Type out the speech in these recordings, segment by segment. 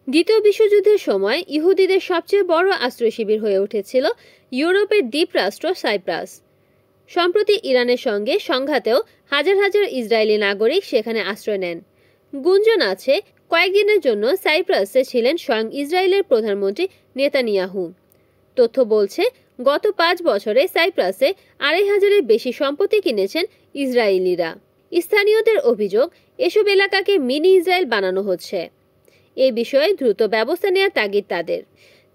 দ্বিতীয় বিশ্বযুদ্ধের সময় ইহুদিদের সবচেয়ে বড় আশ্রয় শিবির হয়ে উঠেছিল ইউরোপের দ্বীপরাষ্ট্র সাইপ্রাস। সম্প্রতি ইরানের সঙ্গে সংঘাতেও হাজার হাজার ইসরায়েলি নাগরিক সেখানে আশ্রয় নেন। গুঞ্জন আছে কয়েকদিনের জন্য সাইপ্রাসে ছিলেন স্বয়ং ইসরায়েলের প্রধানমন্ত্রী নেতানিয়াহু। তথ্য বলছে গত 5 বছরে সাইপ্রাসে 2500-এর বেশি সম্পত্তি কিনেছেন ইসরায়েলিরা। স্থানীয়দের অভিযোগ, এসব এলাকাকে মিনি ইসরায়েল বানানো হচ্ছে। এ বিষয়ে দ্রুত ব্যবস্থা নেওয়ার তাগিদ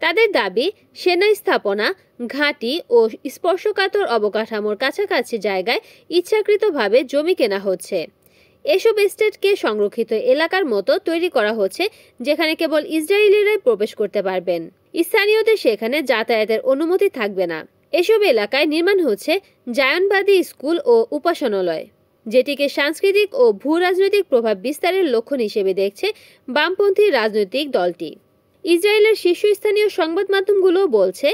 তাদের দাবি, সেনা স্থাপনা, ঘাঁটি ও স্পর্শকাতর অবকাঠামোর কাছাকাছি জায়গায় ইচ্ছাকৃতভাবে জমি কেনা হচ্ছে। এসব এস্টেটকে সংরক্ষিত এলাকার মতো তৈরি করা হচ্ছে, যেখানে কেবল ইসরায়েলিরাই প্রবেশ করতে পারবেন। স্থানীয়দের সেখানে যাতায়াতের অনুমতি থাকবে না। এসব এলাকায় নির্মাণ হচ্ছে জায়নবাদী স্কুল ও উপাসনালয়, যেটিকে সাংস্কৃতিক ও ভূ রাজনৈতিক প্রভাব বিস্তারের লক্ষণ হিসেবে দেখছে বামপন্থী রাজনৈতিক দলটি। ইসরায়েলের শীর্ষস্থানীয় সংবাদ মাধ্যমগুলোও বলছে,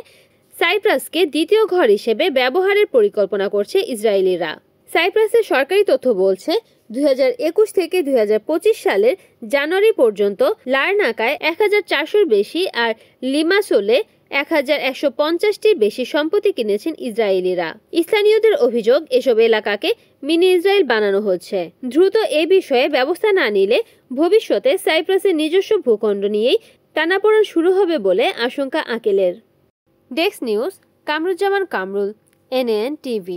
সাইপ্রাসকে দ্বিতীয় ঘর হিসেবে ব্যবহারের পরিকল্পনা করছে ইসরায়েলিরা। সাইপ্রাসের সরকারি তথ্য বলছে, 2021 থেকে 2025 সালের জানুয়ারি পর্যন্ত লারনাকায় 1400-র বেশি আর লিমাসোলে 1150-টির বেশি সম্পত্তি কিনেছেন ইসরায়েলিরা। স্থানীয়দের অভিযোগ, এসব এলাকাকে মিনি ইসরায়েল বানানো হচ্ছে। দ্রুত এ বিষয়ে ব্যবস্থা না নিলে ভবিষ্যতে সাইপ্রাসের নিজস্ব ভূখণ্ড নিয়েই টানাপোড়েন শুরু হবে বলে আশঙ্কা আকেলের। Desk news, Kamruzzaman Kamrul, NAN TV।